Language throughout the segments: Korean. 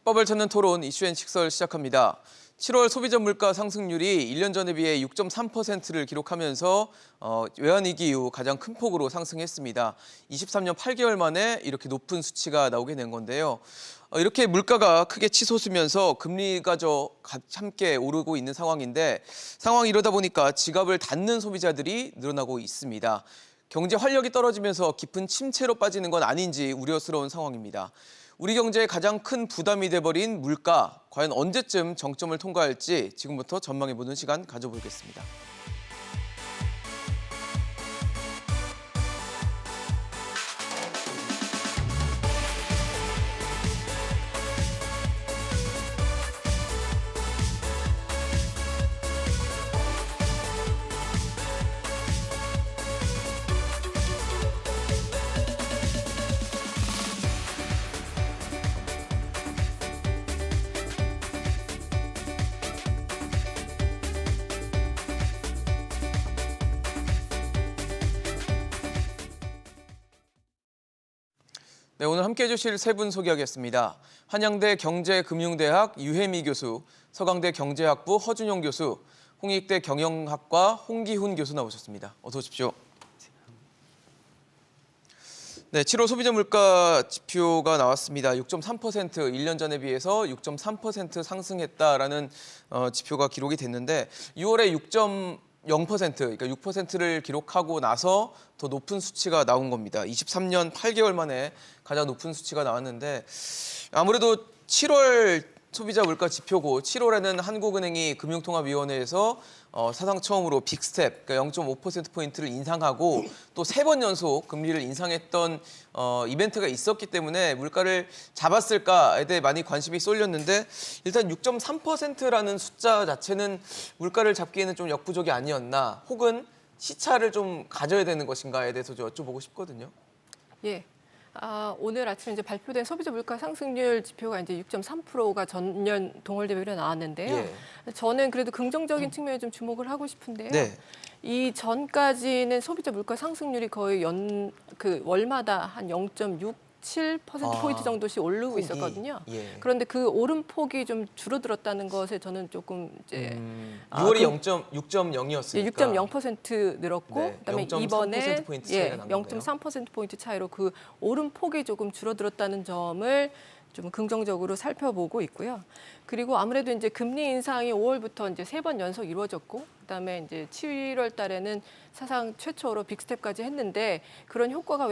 답법을 찾는 토론 이슈앤식설 시작합니다. 7월 소비자 물가 상승률이 1년 전에 비해 6.3%를 기록하면서 외환위기 이후 가장 큰 폭으로 상승했습니다. 23년 8개월 만에 이렇게 높은 수치가 나오게 된 건데요. 이렇게 물가가 크게 치솟으면서 금리가 함께 오르고 있는 상황인데 상황이 이러다 보니까 지갑을 닫는 소비자들이 늘어나고 있습니다. 경제 활력이 떨어지면서 깊은 침체로 빠지는 건 아닌지 우려스러운 상황입니다. 우리 경제에 가장 큰 부담이 돼버린 물가, 과연 언제쯤 정점을 통과할지 지금부터 전망해보는 시간 가져보겠습니다. 네, 오늘 함께해 주실 세 분 소개하겠습니다. 한양대 경제금융대학 유혜미 교수, 서강대 경제학부 허준용 교수, 홍익대 경영학과 홍기훈 교수 나오셨습니다. 어서 오십시오. 네, 7월 소비자 물가 지표가 나왔습니다. 6.3%, 1년 전에 비해서 6.3% 상승했다라는 지표가 기록이 됐는데 6월에 6.0%, 그러니까 6%를 기록하고 나서 더 높은 수치가 나온 겁니다. 23년 8개월 만에 가장 높은 수치가 나왔는데 아무래도 7월 소비자 물가 지표고 7월에는 한국은행이 금융통화위원회에서 사상 처음으로 빅스텝, 그러니까 0.5%포인트를 인상하고 또 3번 연속 금리를 인상했던 이벤트가 있었기 때문에 물가를 잡았을까에 대해 많이 관심이 쏠렸는데 일단 6.3%라는 숫자 자체는 물가를 잡기에는 좀 역부족이 아니었나 혹은 시차를 좀 가져야 되는 것인가에 대해서 좀 여쭤보고 싶거든요. 예. 오늘 아침에 이제 발표된 소비자 물가 상승률 지표가 이제 6.3%가 전년 동월 대비로 나왔는데요. 예. 저는 그래도 긍정적인 측면에 좀 주목을 하고 싶은데요. 네. 이 전까지는 소비자 물가 상승률이 거의 월마다 한 0.67%포인트 정도씩 오르고 폭이, 있었거든요. 예. 그런데 그 오름폭이 좀 줄어들었다는 것에 저는 조금 이제 6월이 6.0이었으니까 6.0% 늘었고 네, 그다음에 0.3% 이번에 포인트 차이가 난 거네요. 0.3%포인트 차이로 그 오름폭이 조금 줄어들었다는 점을 좀 긍정적으로 살펴보고 있고요. 그리고 아무래도 이제 금리 인상이 5월부터 이제 3번 연속 이루어졌고 그다음에 이제 7월 달에는 사상 최초로 빅스텝까지 했는데 그런 효과가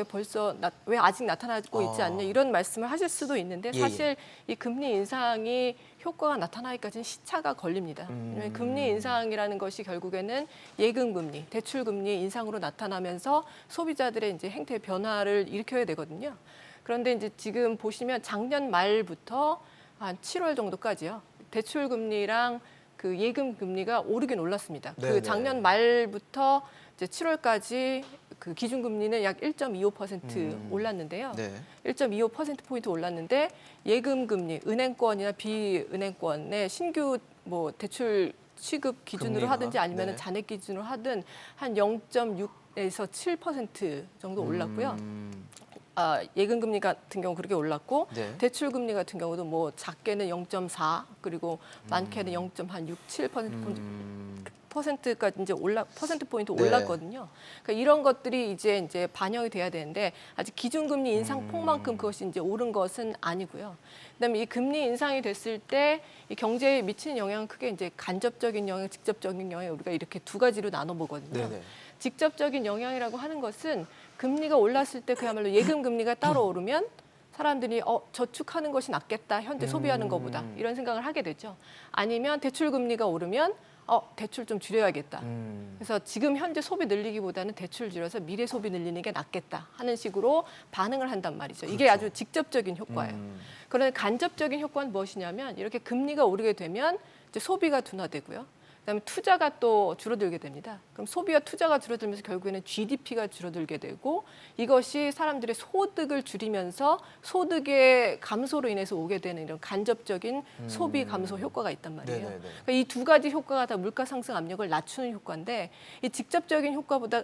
왜 아직 나타나고 있지 않냐 이런 말씀을 하실 수도 있는데 사실 이 금리 인상이 효과가 나타나기까지는 시차가 걸립니다. 왜냐하면 금리 인상이라는 것이 결국에는 예금금리, 대출금리 인상으로 나타나면서 소비자들의 이제 행태 변화를 일으켜야 되거든요. 그런데 이제 지금 보시면 작년 말부터 한 7월 정도까지요. 대출 금리랑 그 예금 금리가 오르긴 올랐습니다. 네네. 그 작년 말부터 이제 7월까지 그 기준 금리는 약 1.25% 올랐는데요. 네. 1.25%포인트 올랐는데 예금 금리, 은행권이나 비은행권의 신규 뭐 대출 취급 기준으로 금리가, 하든지 아니면 네. 잔액 기준으로 하든 한 0.6에서 7% 정도 올랐고요. 예금 금리 같은 경우 그렇게 올랐고 네. 대출 금리 같은 경우도 뭐 작게는 0.4 그리고 많게는 0.67%까지 이제 퍼센트 포인트 네. 올랐거든요. 그러니까 이런 것들이 이제 반영이 돼야 되는데 아직 기준 금리 인상폭만큼 그것이 이제 오른 것은 아니고요. 그다음에 이 금리 인상이 됐을 때 이 경제에 미치는 영향은 크게 이제 간접적인 영향, 직접적인 영향 우리가 이렇게 두 가지로 나눠 보거든요. 네네. 직접적인 영향이라고 하는 것은 금리가 올랐을 때 그야말로 예금 금리가 따로 오르면 사람들이 저축하는 것이 낫겠다. 현재 소비하는 것보다 이런 생각을 하게 되죠. 아니면 대출 금리가 오르면 대출 좀 줄여야겠다. 그래서 지금 현재 소비 늘리기보다는 대출 줄여서 미래 소비 늘리는 게 낫겠다 하는 식으로 반응을 한단 말이죠. 이게 아주 직접적인 효과예요. 그런데 간접적인 효과는 무엇이냐면 이렇게 금리가 오르게 되면 이제 소비가 둔화되고요. 그다음에 투자가 또 줄어들게 됩니다. 그럼 소비와 투자가 줄어들면서 결국에는 GDP가 줄어들게 되고 이것이 사람들의 소득을 줄이면서 소득의 감소로 인해서 오게 되는 이런 간접적인 소비 감소 효과가 있단 말이에요. 그러니까 이 두 가지 효과가 다 물가 상승 압력을 낮추는 효과인데 이 직접적인 효과보다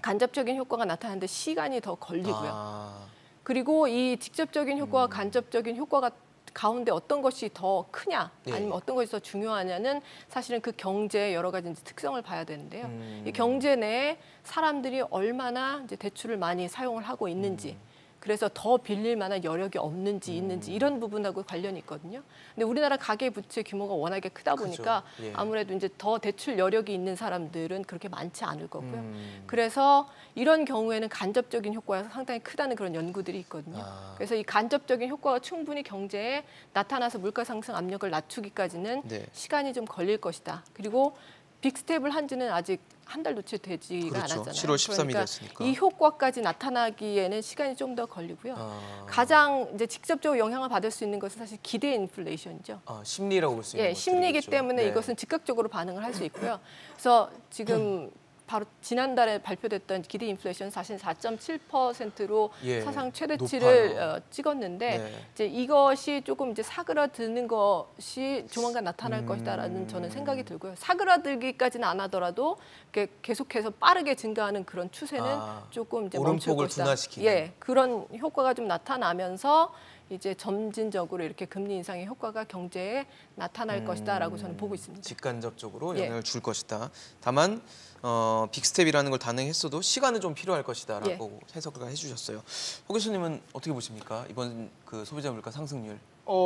간접적인 효과가 나타나는데 시간이 더 걸리고요. 그리고 이 직접적인 효과와 간접적인 효과가 가운데 어떤 것이 더 크냐 예. 아니면 어떤 것이 더 중요하냐는 사실은 그 경제의 여러 가지 이제 특성을 봐야 되는데요. 음. 이 경제 내에 사람들이 얼마나 이제 대출을 많이 사용을 하고 있는지 그래서 더 빌릴 만한 여력이 없는지 있는지 이런 부분하고 관련이 있거든요. 근데 우리나라 가계 부채 규모가 워낙에 크다 보니까 그죠. 예. 아무래도 이제 더 대출 여력이 있는 사람들은 그렇게 많지 않을 거고요. 그래서 이런 경우에는 간접적인 효과가 상당히 크다는 그런 연구들이 있거든요. 아. 그래서 이 간접적인 효과가 충분히 경제에 나타나서 물가 상승 압력을 낮추기까지는 네. 시간이 좀 걸릴 것이다. 그리고 빅스텝을 한 지는 아직 한 달도 채 되지가 그렇죠. 않았잖아요. 7월 13일이었으니까. 그러니까 이 효과까지 나타나기에는 시간이 좀 더 걸리고요. 아. 가장 이제 직접적으로 영향을 받을 수 있는 것은 사실 기대 인플레이션이죠. 심리라고 볼 수 있는 예, 심리이기 것들이겠죠. 때문에 네. 이것은 즉각적으로 반응을 할 수 있고요. 그래서 지금 바로 지난달에 발표됐던 기대 인플레이션 사실 4.7%로 예, 사상 최대치를 높아요. 찍었는데 네. 이제 이것이 조금 이제 사그라드는 것이 조만간 나타날 것이다라는 저는 생각이 들고요. 사그라들기까지는 안 하더라도 이렇게 계속해서 빠르게 증가하는 그런 추세는 조금 이제 멈출 오름폭을 것이다. 둔화시키는. 예, 그런 효과가 좀 나타나면서 이제 점진적으로 이렇게 금리 인상의 효과가 경제에 나타날 것이다라고 저는 보고 있습니다. 직간접적으로 예. 영향을 줄 것이다. 다만 빅스텝이라는 걸 단행했어도 시간은 좀 필요할 것이다라고 해석을 해주셨어요. 호 교수님은 어떻게 보십니까? 이번 그 소비자 물가 상승률.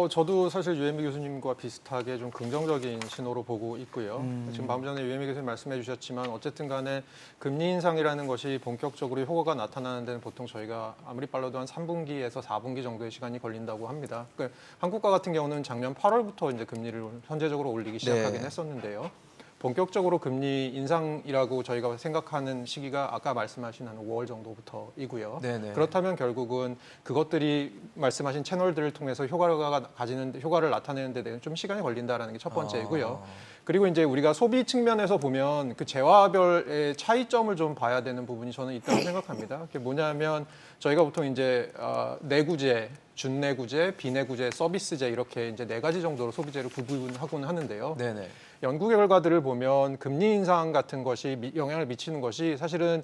저도 사실 유혜미 교수님과 비슷하게 좀 긍정적인 신호로 보고 있고요. 지금 방금 전에 유혜미 교수님 말씀해 주셨지만 어쨌든 간에 금리 인상이라는 것이 본격적으로 효과가 나타나는 데는 보통 저희가 아무리 빨라도 한 3분기에서 4분기 정도의 시간이 걸린다고 합니다. 그러니까 한국과 같은 경우는 작년 8월부터 이제 금리를 현재적으로 올리기 시작하긴 네. 했었는데요. 본격적으로 금리 인상이라고 저희가 생각하는 시기가 아까 말씀하신 한 5월 정도부터이고요. 네네. 그렇다면 결국은 그것들이 말씀하신 채널들을 통해서 효과를 나타내는 데 대한 좀 시간이 걸린다라는 게 첫 번째이고요. 그리고 이제 우리가 소비 측면에서 보면 그 재화별의 차이점을 좀 봐야 되는 부분이 저는 있다고 생각합니다. 그게 뭐냐면 저희가 보통 이제 내구재, 준내구재, 비내구재, 서비스재 이렇게 이제 4가지 정도로 소비재를 구분하고는 하는데요. 네네. 연구 결과들을 보면 금리 인상 같은 것이 영향을 미치는 것이 사실은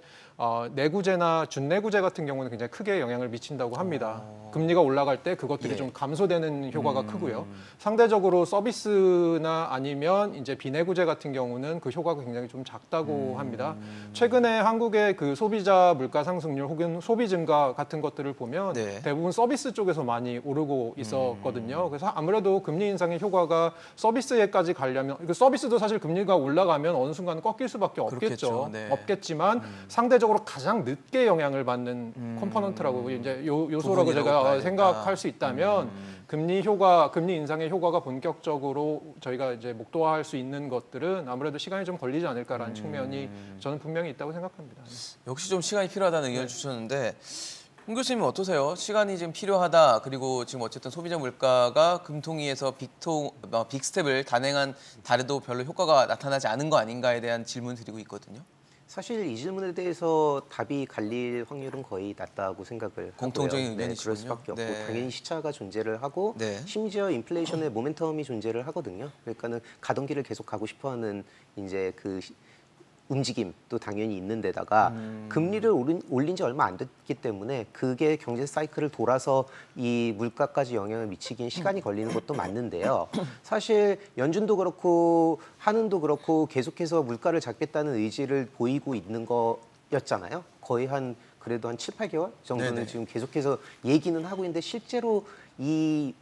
내구재나 준내구재 같은 경우는 굉장히 크게 영향을 미친다고 합니다. 금리가 올라갈 때 그것들이 예. 좀 감소되는 효과가 크고요. 상대적으로 서비스나 아니면 이제 비내구재 같은 경우는 그 효과가 굉장히 좀 작다고 합니다. 최근에 한국의 그 소비자 물가 상승률 혹은 소비 증가 같은 것들을 보면 네. 대부분 서비스 쪽에서 많이 오르고 있었거든요. 그래서 아무래도 금리 인상의 효과가 서비스에까지 가려면 그 서비스도 사실 금리가 올라가면 어느 순간 꺾일 수밖에 없겠죠. 그렇겠죠. 네. 없겠지만 상대적으로 가장 늦게 영향을 받는 컴포넌트라고 이제 요소라고 부분이라고 제가 봐야 생각할 수 있다면 금리 인상의 효과가 본격적으로 저희가 이제 목도화할 수 있는 것들은 아무래도 시간이 좀 걸리지 않을까라는 측면이 저는 분명히 있다고 생각합니다. 역시 좀 시간이 필요하다는 의견을 주셨는데 홍 교수님은 어떠세요? 시간이 좀 필요하다. 그리고 지금 어쨌든 소비자 물가가 금통위에서 빅스텝을 단행한 달에도 별로 효과가 나타나지 않은 거 아닌가에 대한 질문 드리고 있거든요. 사실 이 질문에 대해서 답이 갈릴 확률은 거의 낮다고 생각을 공통적인 하고요. 네, 의견이시군요. 그럴 수밖에 없고 네. 당연히 시차가 존재를 하고 네. 심지어 인플레이션의 모멘텀이 존재를 하거든요. 그러니까는 가던 길을 계속 가고 싶어하는 이제 그 움직임도 당연히 있는 데다가 금리를 올린 지 얼마 안 됐기 때문에 그게 경제 사이클을 돌아서 이 물가까지 영향을 미치긴 시간이 걸리는 것도 맞는데요. 사실 연준도 그렇고 한은도 그렇고 계속해서 물가를 잡겠다는 의지를 보이고 있는 거였잖아요. 거의 그래도 한 7, 8개월 정도는 네네. 지금 계속해서 얘기는 하고 있는데 실제로 이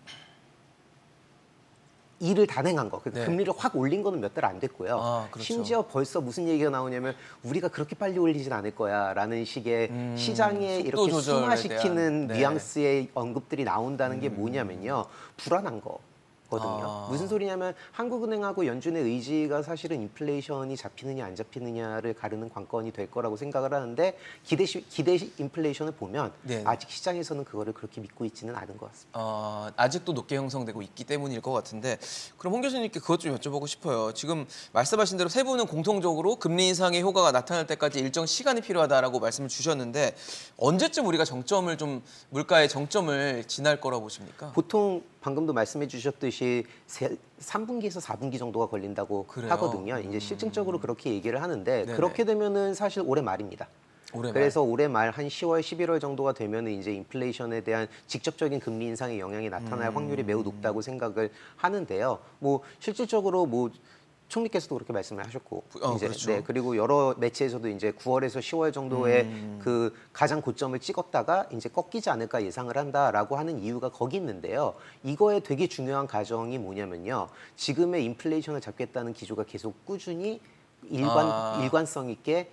일을 단행한 거, 네. 금리를 확 올린 거는 몇 달 안 됐고요. 그렇죠. 심지어 벌써 무슨 얘기가 나오냐면 우리가 그렇게 빨리 올리진 않을 거야라는 식의 시장에 속도 이렇게 조절에 순화시키는 대한, 네. 뉘앙스의 언급들이 나온다는 게 뭐냐면요. 불안한 거거든요. 무슨 소리냐면 한국은행하고 연준의 의지가 사실은 인플레이션이 잡히느냐 안 잡히느냐를 가르는 관건이 될 거라고 생각을 하는데 기대 인플레이션을 보면 네. 아직 시장에서는 그거를 그렇게 믿고 있지는 않은 것 같습니다. 아직도 높게 형성되고 있기 때문일 것 같은데 그럼 홍 교수님께 그것 좀 여쭤보고 싶어요. 지금 말씀하신 대로 세 분은 공통적으로 금리 인상의 효과가 나타날 때까지 일정 시간이 필요하다라고 말씀을 주셨는데 언제쯤 우리가 물가의 정점을 지날 거라고 보십니까? 보통 방금도 말씀해 주셨듯이 3분기에서 4분기 정도가 걸린다고 그래요? 하거든요. 이제 실증적으로 그렇게 얘기를 하는데 네네. 그렇게 되면은 사실 올해 말입니다. 올해 말. 그래서 올해 말 한 10월, 11월 정도가 되면 이제 인플레이션에 대한 직접적인 금리 인상의 영향이 나타날 확률이 매우 높다고 생각을 하는데요. 뭐 실질적으로 뭐 총리께서도 그렇게 말씀을 하셨고 이제 그렇죠. 네, 그리고 여러 매체에서도 이제 9월에서 10월 정도에 그 가장 고점을 찍었다가 이제 꺾이지 않을까 예상을 한다라고 하는 이유가 거기 있는데요. 이거에 되게 중요한 가정이 뭐냐면요. 지금의 인플레이션을 잡겠다는 기조가 계속 꾸준히 일관성 있게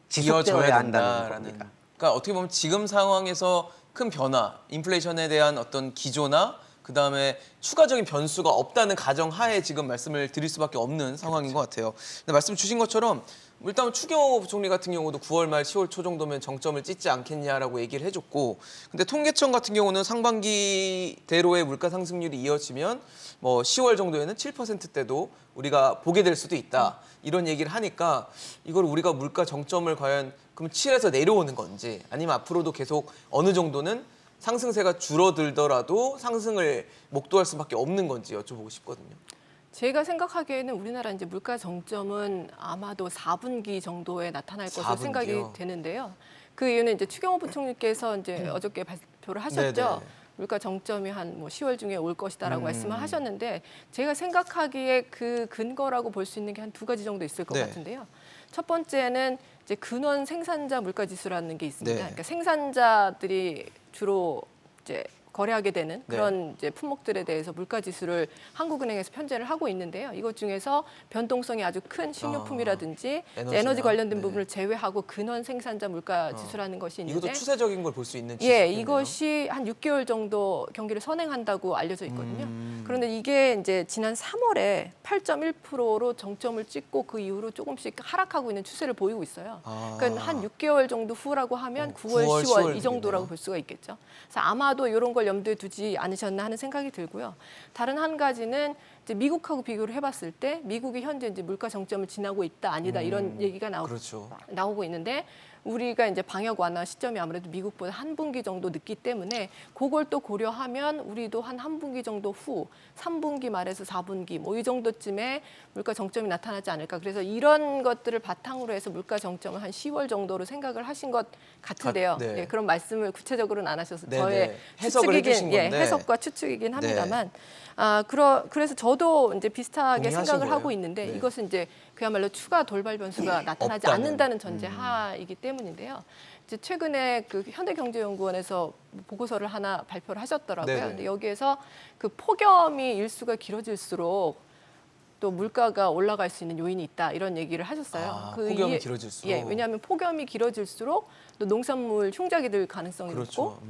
지속되어야 한다는 겁니다. 그러니까 어떻게 보면 지금 상황에서 큰 변화, 인플레이션에 대한 어떤 기조나 그다음에 추가적인 변수가 없다는 가정하에 지금 말씀을 드릴 수밖에 없는 상황인 것 같아요. 근데 말씀 주신 것처럼 일단 추경호 부총리 같은 경우도 9월 말 10월 초 정도면 정점을 찍지 않겠냐라고 얘기를 해줬고, 근데 통계청 같은 경우는 상반기대로의 물가 상승률이 이어지면 뭐 10월 정도에는 7%대도 우리가 보게 될 수도 있다, 이런 얘기를 하니까 이걸 우리가 물가 정점을 과연 그럼 7에서 내려오는 건지 아니면 앞으로도 계속 어느 정도는 상승세가 줄어들더라도 상승을 목도할 수밖에 없는 건지 여쭤보고 싶거든요. 제가 생각하기에는 우리나라 이제 물가 정점은 아마도 4분기 정도에 나타날 것으로 4분기요? 생각이 되는데요. 그 이유는 이제 추경호 부총리께서 이제 어저께 발표를 하셨죠. 네네. 물가 정점이 한 뭐 10월 중에 올 것이다라고 말씀을 하셨는데, 제가 생각하기에 그 근거라고 볼 수 있는 게 한 두 가지 정도 있을 것 네. 같은데요. 첫 번째는 이제 근원 생산자 물가 지수라는 게 있습니다. 네. 그러니까 생산자들이 주로 이제 거래하게 되는 그런 이제 품목들에 대해서 물가 지수를 한국은행에서 편제를 하고 있는데요. 이것 중에서 변동성이 아주 큰 식료품이라든지 에너지나? 에너지 관련된 네. 부분을 제외하고 근원 생산자 물가 지수라는 것이 있는데, 이것도 추세적인 걸 볼 수 있는 예, 지수겠네요. 이것이 한 6개월 정도 경기를 선행한다고 알려져 있거든요. 그런데 이게 이제 지난 3월에 8.1%로 정점을 찍고 그 이후로 조금씩 하락하고 있는 추세를 보이고 있어요. 그러니까 한 6개월 정도 후라고 하면 9월, 9월, 10월 10월 이 정도라고 되겠네요. 볼 수가 있겠죠. 그래서 아마도 이런 걸 염두에 두지 않으셨나 하는 생각이 들고요. 다른 한 가지는 이제 미국하고 비교를 해봤을 때 미국이 현재 이제 물가 정점을 지나고 있다 아니다 이런 얘기가 그렇죠. 나오고 있는데, 우리가 이제 방역 완화 시점이 아무래도 미국보다 한 분기 정도 늦기 때문에 그걸 또 고려하면 우리도 한 분기 정도 후 3분기 말에서 4분기 뭐 이 정도쯤에 물가 정점이 나타나지 않을까. 그래서 이런 것들을 바탕으로 해서 물가 정점을 한 10월 정도로 생각을 하신 것 같은데요. 네. 예, 그런 말씀을 구체적으로는 안 하셔서 네네. 저의 해석을 해주신 예, 건데. 네. 해석과 추측이긴 합니다만, 그래서 저도 이제 비슷하게 동의하신 생각을 거예요? 하고 있는데, 네. 이것은 이제 그야말로 추가 돌발 변수가 나타나지 없다는. 않는다는 전제 하이기 때문인데요. 이제 최근에 그 현대경제연구원에서 보고서를 하나 발표를 하셨더라고요. 네네. 근데 여기에서 그 폭염이 일수가 길어질수록 또 물가가 올라갈 수 있는 요인이 있다 이런 얘기를 하셨어요. 폭염이 길어질수록. 예, 왜냐하면 폭염이 길어질수록 또 농산물 흉작이 될 가능성이 높고, 그렇죠.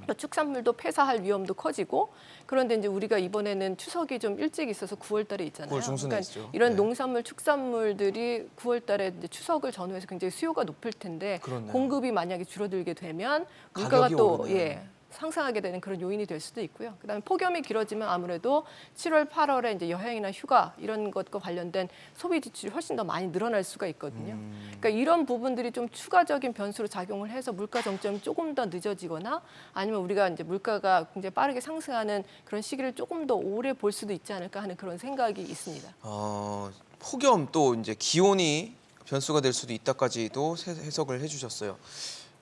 또 축산물도 폐사할 위험도 커지고, 그런데 이제 우리가 이번에는 추석이 좀 일찍 있어서 9월달에 있잖아요. 9월 중순에 있죠. 이런 네. 농산물, 축산물들이 9월달에 이제 추석을 전후해서 굉장히 수요가 높을 텐데, 그렇네요. 공급이 만약에 줄어들게 되면 물가가 가격이 또 오르는. 상승하게 되는 그런 요인이 될 수도 있고요. 그다음에 폭염이 길어지면 아무래도 7월, 8월에 이제 여행이나 휴가 이런 것과 관련된 소비 지출이 훨씬 더 많이 늘어날 수가 있거든요. 그러니까 이런 부분들이 좀 추가적인 변수로 작용을 해서 물가 정점이 조금 더 늦어지거나, 아니면 우리가 이제 물가가 굉장히 빠르게 상승하는 그런 시기를 조금 더 오래 볼 수도 있지 않을까 하는 그런 생각이 있습니다. 폭염 또 이제 기온이 변수가 될 수도 있다까지도 해석을 해주셨어요.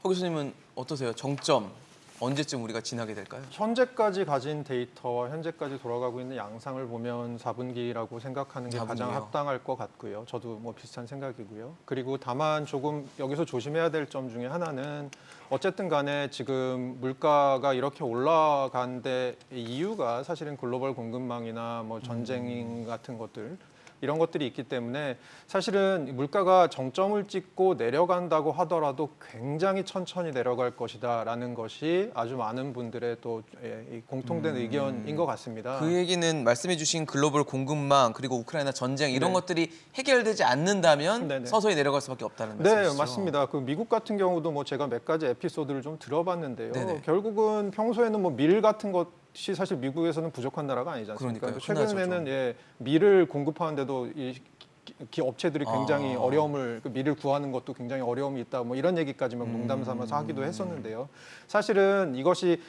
허 교수님은 어떠세요? 정점 언제쯤 우리가 지나게 될까요? 현재까지 가진 데이터와 현재까지 돌아가고 있는 양상을 보면 4분기라고 생각하는 게 4분기요? 가장 합당할 것 같고요. 저도 뭐 비슷한 생각이고요. 그리고 다만 조금 여기서 조심해야 될 점 중에 하나는, 어쨌든 간에 지금 물가가 이렇게 올라간 데 이유가 사실은 글로벌 공급망이나 뭐 전쟁 같은 것들, 이런 것들이 있기 때문에 사실은 물가가 정점을 찍고 내려간다고 하더라도 굉장히 천천히 내려갈 것이다라는 것이 아주 많은 분들의 또 이 공통된 의견인 것 같습니다. 그 얘기는 말씀해주신 글로벌 공급망 그리고 우크라이나 전쟁 이런 네. 것들이 해결되지 않는다면 네네. 서서히 내려갈 수밖에 없다는 네, 말씀이시죠? 맞습니다. 그 미국 같은 경우도 뭐 제가 몇 가지 에피소드를 좀 들어봤는데요. 네네. 결국은 평소에는 뭐 밀 같은 것이 사실 미국에서는 부족한 나라가 아니지 않습니까? 그러니까요. 최근에는 흔하죠, 밀을 공급하는데도 이 업체들이 굉장히 어려움을 그 밀을 구하는 것도 굉장히 어려움이 있다. 뭐 이런 얘기까지 막 농담 삼아서 하기도 했었는데요. 사실은 이것이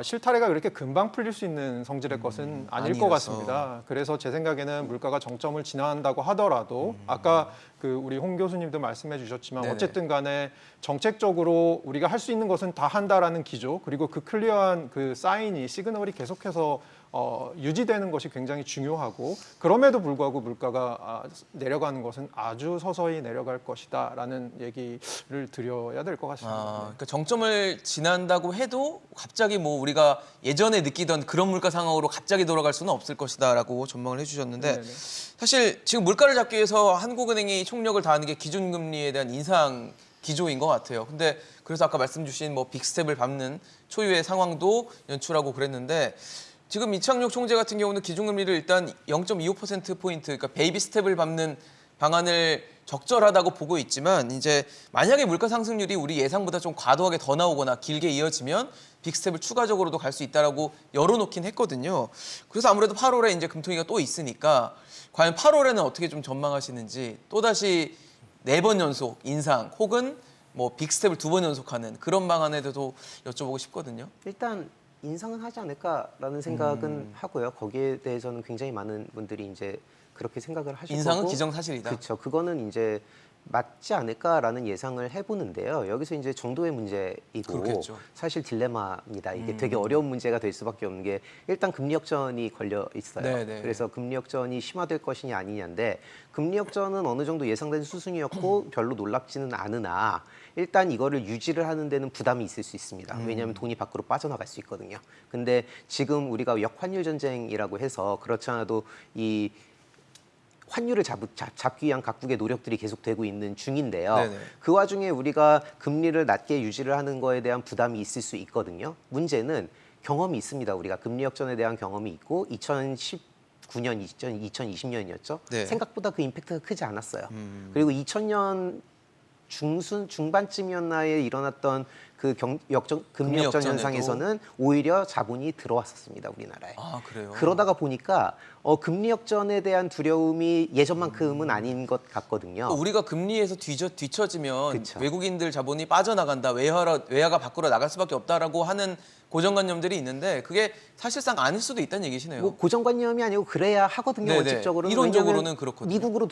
실타래가 그렇게 금방 풀릴 수 있는 성질의 것은 아닐 것 아니라서. 같습니다. 그래서 제 생각에는 물가가 정점을 지나간다고 하더라도 아까 그 우리 홍 교수님도 말씀해 주셨지만 네네. 어쨌든 간에 정책적으로 우리가 할 수 있는 것은 다 한다라는 기조 그리고 그 클리어한 그 사인이 시그널이 계속해서 유지되는 것이 굉장히 중요하고 그럼에도 불구하고 물가가 내려가는 것은 아주 서서히 내려갈 것이다라는 얘기를 드려야 될 것 같습니다. 그러니까 정점을 지난다고 해도 갑자기 뭐 우리가 예전에 느끼던 그런 물가 상황으로 갑자기 돌아갈 수는 없을 것이다라고 전망을 해주셨는데 네네. 사실 지금 물가를 잡기 위해서 한국은행이 총력을 다하는 게 기준금리에 대한 인상 기조인 것 같아요. 근데 그래서 아까 말씀 주신 뭐 빅스텝을 밟는 초유의 상황도 연출하고 그랬는데 지금 이창용 총재 같은 경우는 기준금리를 일단 0.25%포인트, 그러니까 베이비 스텝을 밟는 방안을 적절하다고 보고 있지만 이제 만약에 물가 상승률이 우리 예상보다 좀 과도하게 더 나오거나 길게 이어지면 빅스텝을 추가적으로도 갈 수 있다라고 열어놓긴 했거든요. 그래서 아무래도 8월에 이제 금통위가 또 있으니까 과연 8월에는 어떻게 좀 전망하시는지 또다시 4번 연속 인상 혹은 뭐 빅스텝을 2번 연속하는 그런 방안에 대해서도 여쭤보고 싶거든요. 일단 인상은 하지 않을까라는 생각은 하고요. 거기에 대해서는 굉장히 많은 분들이 이제 그렇게 생각을 하실 인상은 거고. 기정사실이다. 그렇죠. 그거는 이제 맞지 않을까라는 예상을 해보는데요. 여기서 이제 정도의 문제이고 그렇겠죠. 사실 딜레마입니다. 이게 되게 어려운 문제가 될 수밖에 없는 게 일단 금리 역전이 걸려 있어요. 네네. 그래서 금리 역전이 심화될 것이냐 아니냐인데 금리 역전은 어느 정도 예상된 수준이었고 별로 놀랍지는 않으나 일단 이거를 유지를 하는 데는 부담이 있을 수 있습니다. 왜냐하면 돈이 밖으로 빠져나갈 수 있거든요. 근데 지금 우리가 역환율 전쟁이라고 해서 그렇지 않아도 이 환율을 잡기 위한 각국의 노력들이 계속되고 있는 중인데요. 네네. 그 와중에 우리가 금리를 낮게 유지를 하는 거에 대한 부담이 있을 수 있거든요. 문제는 경험이 있습니다. 우리가 금리 역전에 대한 경험이 있고 2019년, 2020년이었죠. 네. 생각보다 그 임팩트가 크지 않았어요. 그리고 2000년 중반쯤이었나에 일어났던 그 금리 역전 역전에도. 현상에서는 오히려 자본이 들어왔었습니다, 우리나라에. 아, 그래요? 그러다가 보니까 금리 역전에 대한 두려움이 예전만큼은 아닌 것 같거든요. 그러니까 우리가 금리에서 뒤처지면 그쵸. 외국인들 자본이 빠져나간다, 외화가 밖으로 나갈 수밖에 없다라고 하는 고정관념들이 있는데 그게 사실상 아닐 수도 있다는 얘기시네요. 뭐 고정관념이 아니고 그래야 하거든요. 네네. 원칙적으로는. 이론적으로는 왜냐하면 그렇거든요. 미국으로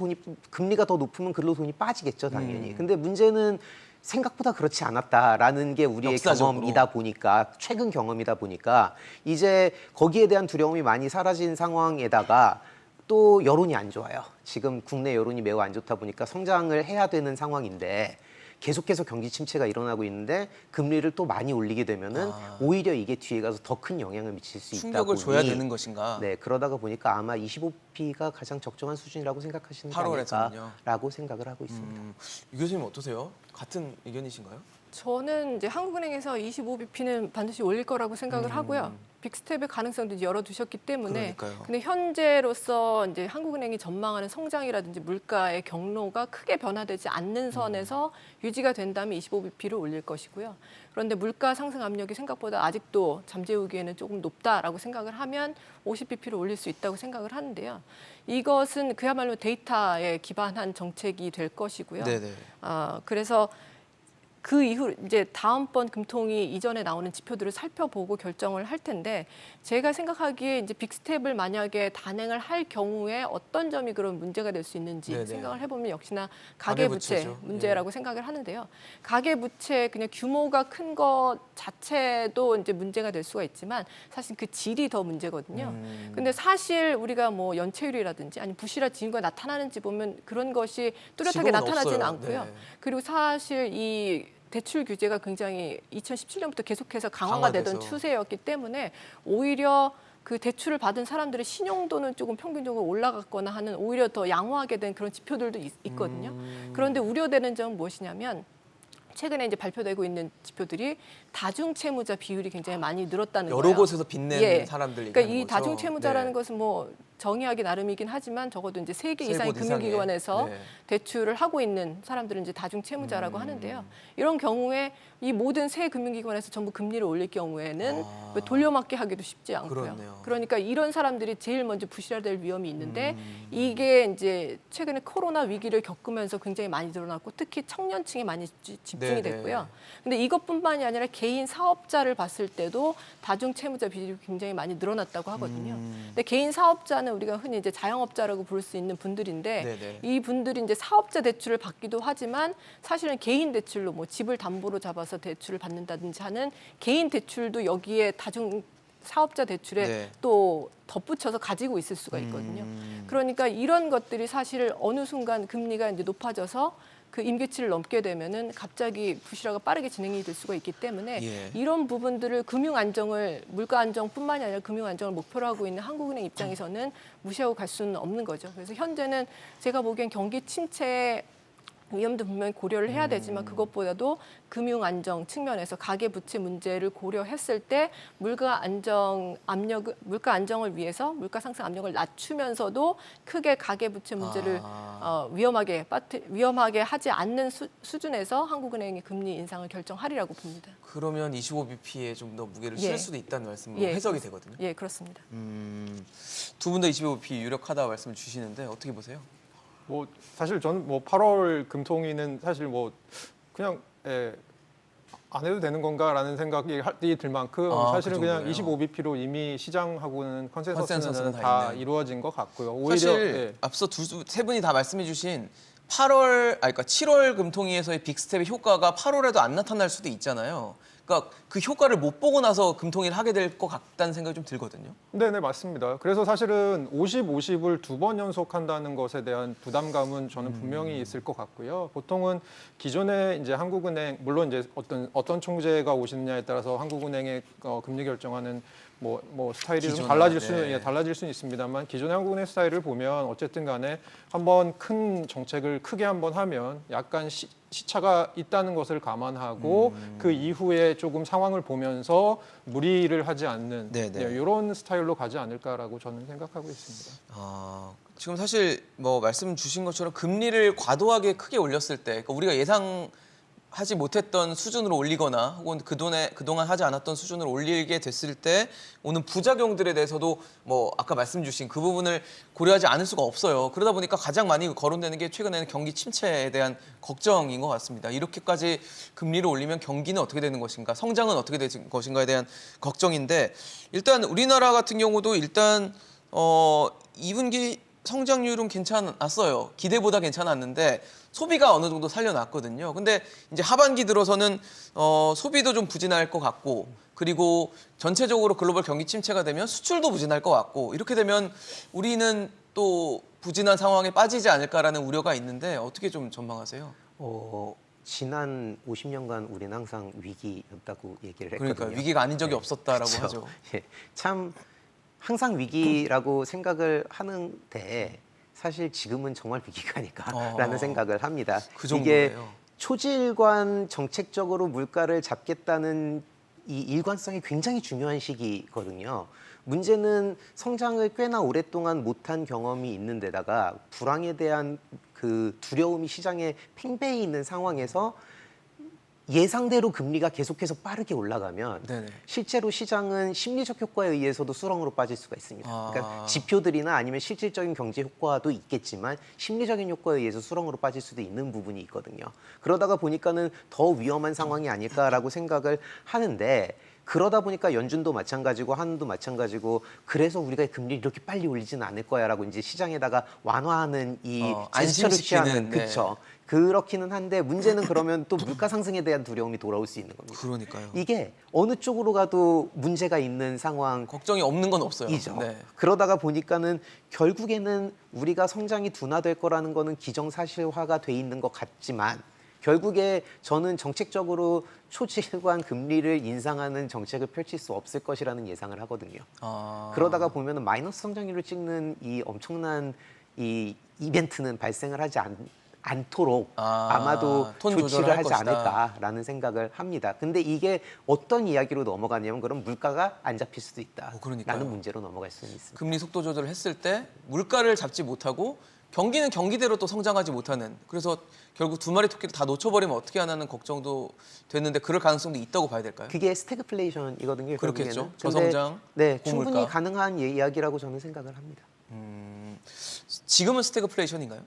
금리가 더 높으면 글로 돈이 빠지겠죠, 당연히. 근데 문제는 생각보다 그렇지 않았다라는 게 우리의 역사적으로. 경험이다 보니까 최근 경험이다 보니까 이제 거기에 대한 두려움이 많이 사라진 상황에다가 또 여론이 안 좋아요. 지금 국내 여론이 매우 안 좋다 보니까 성장을 해야 되는 상황인데 계속해서 경기 침체가 일어나고 있는데 금리를 또 많이 올리게 되면은 오히려 이게 뒤에 가서 더 큰 영향을 미칠 수 있다 충격을 보니 줘야 되는 것인가? 네, 그러다가 보니까 아마 25P가 가장 적정한 수준이라고 생각하시는 게 8월에서는요? 아닐까라고 생각을 하고 있습니다. 유 교수님 어떠세요? 같은 의견이신가요? 저는 이제 한국은행에서 25bp는 반드시 올릴 거라고 생각을 하고요. 빅스텝의 가능성도 이제 열어두셨기 때문에. 그러니까요. 근데 현재로서 이제 한국은행이 전망하는 성장이라든지 물가의 경로가 크게 변화되지 않는 선에서 유지가 된다면 25bp를 올릴 것이고요. 그런데 물가 상승 압력이 생각보다 아직도 잠재우기에는 조금 높다라고 생각을 하면 50bp를 올릴 수 있다고 생각을 하는데요. 이것은 그야말로 데이터에 기반한 정책이 될 것이고요. 네네. 그래서 그 이후 이제 다음번 금통위 이전에 나오는 지표들을 살펴보고 결정을 할 텐데 제가 생각하기에 이제 빅스텝을 만약에 단행을 할 경우에 어떤 점이 그런 문제가 될 수 있는지 네네. 생각을 해보면 역시나 가계부채 가계부채죠. 문제라고 생각을 하는데요. 가계부채 그냥 규모가 큰 것 자체도 이제 문제가 될 수가 있지만 사실 그 질이 더 문제거든요. 근데 사실 우리가 뭐 연체율이라든지 아니면 부실화 징후가 나타나는지 보면 그런 것이 뚜렷하게 지금은 나타나지는 없어요. 않고요. 네. 그리고 사실 이 대출 규제가 굉장히 2017년부터 계속해서 강화가 되던 강화돼서. 추세였기 때문에 오히려 그 대출을 받은 사람들의 신용도는 조금 평균적으로 올라갔거나 하는 오히려 더 양호하게 된 그런 지표들도 있거든요. 그런데 우려되는 점은 무엇이냐면 최근에 이제 발표되고 있는 지표들이 다중 채무자 비율이 굉장히 많이 늘었다는 거예요. 여러 곳에서 빚낸 예. 사람들 얘기하는 그러니까 이 거죠. 다중 채무자라는 네. 것은 뭐 정의하기 나름이긴 하지만 적어도 이제 3개 세 이상의 곳 금융기관에서 네. 대출을 하고 있는 사람들은 이제 다중채무자라고 하는데요. 이런 경우에 이 모든 세 금융기관에서 전부 금리를 올릴 경우에는 돌려막기 하기도 쉽지 않고요. 그렇네요. 그러니까 이런 사람들이 제일 먼저 부실화될 위험이 있는데 이게 이제 최근에 코로나 위기를 겪으면서 굉장히 많이 드러났고 특히 청년층에 많이 집중이 네네. 됐고요. 근데 이것뿐만이 아니라 개인 사업자를 봤을 때도 다중채무자 비율이 굉장히 많이 늘어났다고 하거든요. 근데 개인 사업자는 우리가 흔히 이제 자영업자라고 부를 수 있는 분들인데 네네. 이 분들이 이제 사업자 대출을 받기도 하지만 사실은 개인 대출로 뭐 집을 담보로 잡아서 대출을 받는다든지 하는 개인 대출도 여기에 다중 사업자 대출에 네. 또 덧붙여서 가지고 있을 수가 있거든요. 그러니까 이런 것들이 사실 어느 순간 금리가 이제 높아져서 그 임계치를 넘게 되면은 갑자기 부실화가 빠르게 진행이 될 수가 있기 때문에 예. 이런 부분들을 금융 안정을 물가 안정뿐만이 아니라 금융 안정을 목표로 하고 있는 한국은행 입장에서는 무시하고 갈 수는 없는 거죠. 그래서 현재는 제가 보기엔 경기 침체 위험도 분명히 고려를 해야 되지만 그것보다도 금융 안정 측면에서 가계 부채 문제를 고려했을 때 물가 안정을 위해서 물가 상승 압력을 낮추면서도 크게 가계 부채 문제를 위험하게 하지 않는 수준에서 한국은행이 금리 인상을 결정하리라고 봅니다. 그러면 25bp에 좀 더 무게를 예. 실 수도 있다는 말씀으로 예, 해석이 되거든요. 예, 그렇습니다. 두 분 다 25bp 유력하다 말씀을 주시는데 어떻게 보세요? 뭐 사실 저는 뭐 8월 금통위는 사실 뭐 그냥 안 해도 되는 건가라는 생각이 들 만큼 사실은 그 그냥 정도예요? 25bp로 이미 시장하고는 컨센서스는 컨센서스는 다 다 있는. 이루어진 것 같고요. 오히려 사실 앞서 세 분이 다 말씀해주신 7월 금통위에서의 빅스텝의 효과가 8월에도 안 나타날 수도 있잖아요. 그러니까 그 효과를 못 보고 나서 금통위를 하게 될 것 같다는 생각이 좀 들거든요. 네네 맞습니다. 그래서 사실은 50을 2번 연속한다는 것에 대한 부담감은 저는 분명히 있을 것 같고요. 보통은 기존에 이제 한국은행 물론 이제 어떤 총재가 오시느냐에 따라서 한국은행의 금리 결정하는 뭐 스타일이 좀 달라질 수는 있습니다만 기존의 한국은행 스타일을 보면 어쨌든 간에 한번 큰 정책을 크게 한번 하면 약간 시차가 있다는 것을 감안하고 그 이후에 조금 상황을 보면서 무리를 하지 않는 이런 스타일로 가지 않을까라고 저는 생각하고 있습니다. 지금 사실 뭐 말씀 주신 것처럼 금리를 과도하게 크게 올렸을 때 그러니까 우리가 예상하지 못했던 수준으로 올리거나 혹은 그동안 하지 않았던 수준으로 올리게 됐을 때 오는 부작용들에 대해서도 뭐 아까 말씀 주신 그 부분을 고려하지 않을 수가 없어요. 그러다 보니까 가장 많이 거론되는 게 최근에는 경기 침체에 대한 걱정인 것 같습니다. 이렇게까지 금리를 올리면 경기는 어떻게 되는 것인가, 성장은 어떻게 되는 것인가에 대한 걱정인데 일단 우리나라 같은 경우도 일단 2분기 성장률은 괜찮았어요. 기대보다 괜찮았는데 소비가 어느 정도 살려놨거든요. 근데 이제 하반기 들어서는 소비도 좀 부진할 것 같고 그리고 전체적으로 글로벌 경기 침체가 되면 수출도 부진할 것 같고 이렇게 되면 우리는 또 부진한 상황에 빠지지 않을까라는 우려가 있는데 어떻게 좀 전망하세요? 지난 50년간 우리는 항상 위기였다고 얘기를 했거든요. 그러니까 위기가 아닌 적이 없었다라고 그렇죠. 하죠. 예, 참 항상 위기라고 생각을 하는데 사실 지금은 정말 위기가 아닐까라는 생각을 합니다. 그 이게 정도예요. 초질관 정책적으로 물가를 잡겠다는 이 일관성이 굉장히 중요한 시기거든요. 문제는 성장을 꽤나 오랫동안 못한 경험이 있는 데다가 불황에 대한 그 두려움이 시장에 팽배해 있는 상황에서 예상대로 금리가 계속해서 빠르게 올라가면 네네. 실제로 시장은 심리적 효과에 의해서도 수렁으로 빠질 수가 있습니다. 그러니까 지표들이나 아니면 실질적인 경제 효과도 있겠지만 심리적인 효과에 의해서 수렁으로 빠질 수도 있는 부분이 있거든요. 그러다가 보니까는 더 위험한 상황이 아닐까라고 생각을 하는데 그러다 보니까 연준도 마찬가지고 한은도 마찬가지고 그래서 우리가 금리를 이렇게 빨리 올리지는 않을 거야라고 이제 시장에다가 완화하는 이 제스처를 취하는 그렇죠. 그렇기는 한데 문제는 그러면 또 물가 상승에 대한 두려움이 돌아올 수 있는 겁니다. 그러니까요. 이게 어느 쪽으로 가도 문제가 있는 상황 걱정이 없는 건 없어요. 이죠. 네. 그러다가 보니까는 결국에는 우리가 성장이 둔화될 거라는 거는 기정사실화가 돼 있는 것 같지만 결국에 저는 정책적으로 초질관 금리를 인상하는 정책을 펼칠 수 없을 것이라는 예상을 하거든요. 그러다가 보면은 마이너스 성장률을 찍는 이 엄청난 이 이벤트는 발생을 하지 않도록 아마도 톤 조치를 조절할 하지 것이다. 않을까라는 생각을 합니다. 근데 이게 어떤 이야기로 넘어가냐면 그럼 물가가 안 잡힐 수도 있다라는 그러니까요. 문제로 넘어갈 수는 있습니다. 금리 속도 조절을 했을 때 물가를 잡지 못하고 경기는 경기대로 또 성장하지 못하는 그래서 결국 두 마리 토끼를 다 놓쳐버리면 어떻게 하나는 걱정도 됐는데 그럴 가능성도 있다고 봐야 될까요? 그게 스태그플레이션이거든요. 그렇겠죠. 결국에는. 저성장, 네, 고물가. 충분히 가능한 이야기라고 저는 생각을 합니다. 지금은 스태그플레이션인가요?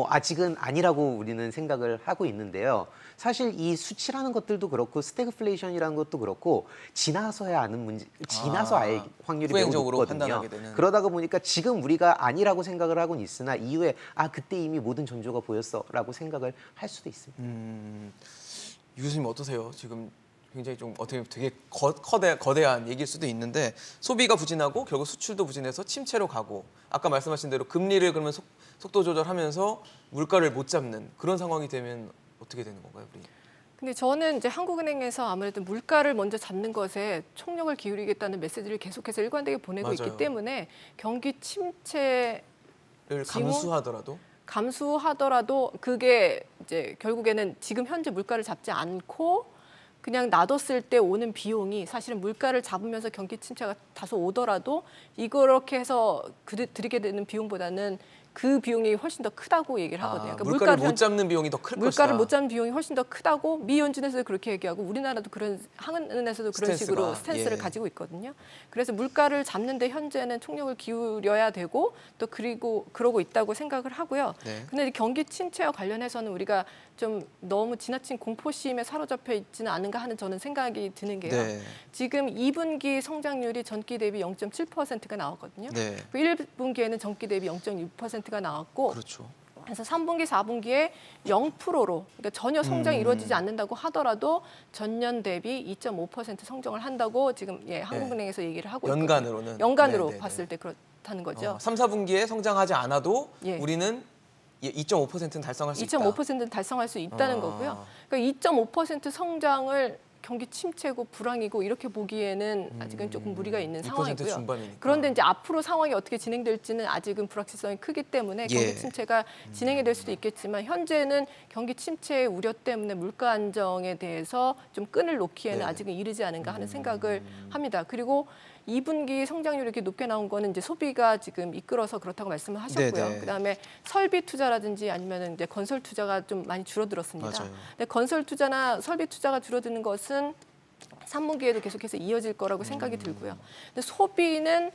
아직은 아니라고 우리는 생각을 하고 있는데요. 사실 이 수치라는 것들도 그렇고 스태그플레이션이라는 것도 그렇고 지나서야 아는 문제, 지나서 알 확률이 매우 후행적으로 높거든요. 판단하게 되는. 그러다가 보니까 지금 우리가 아니라고 생각을 하고는 있으나 이후에 그때 이미 모든 전조가 보였어라고 생각을 할 수도 있습니다. 유 교수님 어떠세요? 지금 굉장히 좀 어떻게 보면 되게 거대한 얘기일 수도 있는데 소비가 부진하고 결국 수출도 부진해서 침체로 가고 아까 말씀하신 대로 금리를 그러면 속도 조절하면서 물가를 못 잡는 그런 상황이 되면 어떻게 되는 건가요, 우리? 근데 저는 이제 한국은행에서 아무래도 물가를 먼저 잡는 것에 총력을 기울이겠다는 메시지를 계속해서 일관되게 보내고 맞아요. 있기 때문에 경기 침체 를 징후? 감수하더라도 그게 이제 결국에는 지금 현재 물가를 잡지 않고 그냥 놔뒀을 때 오는 비용이 사실은 물가를 잡으면서 경기 침체가 다소 오더라도 이렇게 해서 들이게 되는 비용보다는 그 비용이 훨씬 더 크다고 얘기를 하거든요. 그러니까 물가를 못 잡는 비용이 더 클 것이다. 물가를 못 잡는 비용이 훨씬 더 크다고 미 연준에서도 그렇게 얘기하고 우리나라도 그런 한은에서도 그런 식으로 스탠스를 가지고 있거든요. 그래서 물가를 잡는데 현재는 총력을 기울여야 되고 또 그리고 그러고 있다고 생각을 하고요. 네. 근데 이 경기 침체와 관련해서는 우리가 좀 너무 지나친 공포심에 사로잡혀 있지는 않은가 하는 저는 생각이 드는 게요. 네. 지금 2분기 성장률이 전기 대비 0.7%가 나왔거든요. 네. 1분기에는 전기 대비 0.6%가 나왔고 그렇죠. 그래서 3분기, 4분기에 0%로 그러니까 전혀 성장이 이루어지지 않는다고 하더라도 전년 대비 2.5% 성장을 한다고 지금 한국은행에서 얘기를 하고 있거든요. 연간으로는 연간으로 네, 네, 봤을 때 그렇다는 거죠. 3, 4분기에 성장하지 않아도 예. 우리는 2.5%는 달성할 수 있다. 2.5%는 달성할 수 있다는 거고요. 그러니까 2.5% 성장을 경기 침체고 불황이고 이렇게 보기에는 아직은 조금 무리가 있는 2% 상황이고요. 중반이니까. 그런데 이제 앞으로 상황이 어떻게 진행될지는 아직은 불확실성이 크기 때문에 예. 경기 침체가 진행이 될 수도 있겠지만 현재는 경기 침체의 우려 때문에 물가 안정에 대해서 좀 끈을 놓기에는 네. 아직은 이르지 않은가 하는 생각을 합니다. 그리고 2분기 성장률이 이렇게 높게 나온 거는 이제 소비가 지금 이끌어서 그렇다고 말씀을 하셨고요. 네네. 그다음에 설비 투자라든지 아니면 이제 건설 투자가 좀 많이 줄어들었습니다. 맞아요. 근데 건설 투자나 설비 투자가 줄어드는 것은 3분기에도 계속해서 이어질 거라고 생각이 들고요. 근데 소비는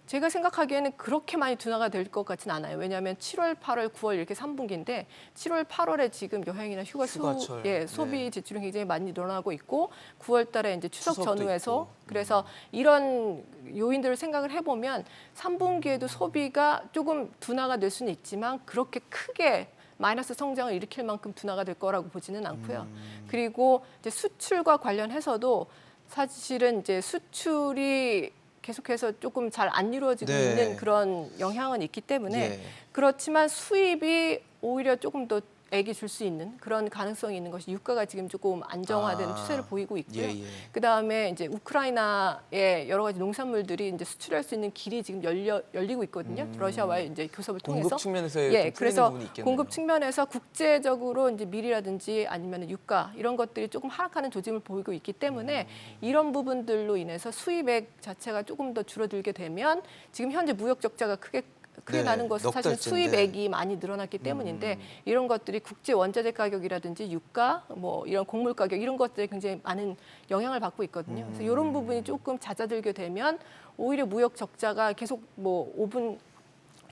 제가 생각하기에는 그렇게 많이 둔화가 될 것 같지는 않아요. 왜냐하면 7월, 8월, 9월 이렇게 3분기인데 7월, 8월에 지금 여행이나 휴가철. 소비 네. 지출이 굉장히 많이 늘어나고 있고 9월 달에 이제 추석 추석도 전후에서 있고. 그래서 이런 요인들을 생각을 해보면 3분기에도 소비가 조금 둔화가 될 수는 있지만 그렇게 크게 마이너스 성장을 일으킬 만큼 둔화가 될 거라고 보지는 않고요. 그리고 이제 수출과 관련해서도 사실은 이제 수출이 계속해서 조금 잘 안 이루어지고 네. 있는 그런 영향은 있기 때문에 예. 그렇지만 수입이 오히려 조금 더 액이 줄 수 있는 그런 가능성이 있는 것이 유가가 지금 조금 안정화되는 추세를 보이고 있고요. 예. 그다음에 이제 우크라이나의 여러 가지 농산물들이 이제 수출할 수 있는 길이 지금 열리고 있거든요. 러시아와의 이제 교섭을 통해서. 공급 측면에서 그래서 부분이 있겠네요. 공급 측면에서 국제적으로 이제 밀이라든지 아니면 유가 이런 것들이 조금 하락하는 조짐을 보이고 있기 때문에 이런 부분들로 인해서 수입액 자체가 조금 더 줄어들게 되면 지금 현재 무역 적자가 크게 네, 나는 것은 넉 사실 달째인데. 수입액이 많이 늘어났기 때문인데 이런 것들이 국제 원자재 가격이라든지 유가, 뭐 이런 곡물 가격 이런 것들에 굉장히 많은 영향을 받고 있거든요. 그래서 이런 부분이 조금 잦아들게 되면 오히려 무역 적자가 계속 뭐 5분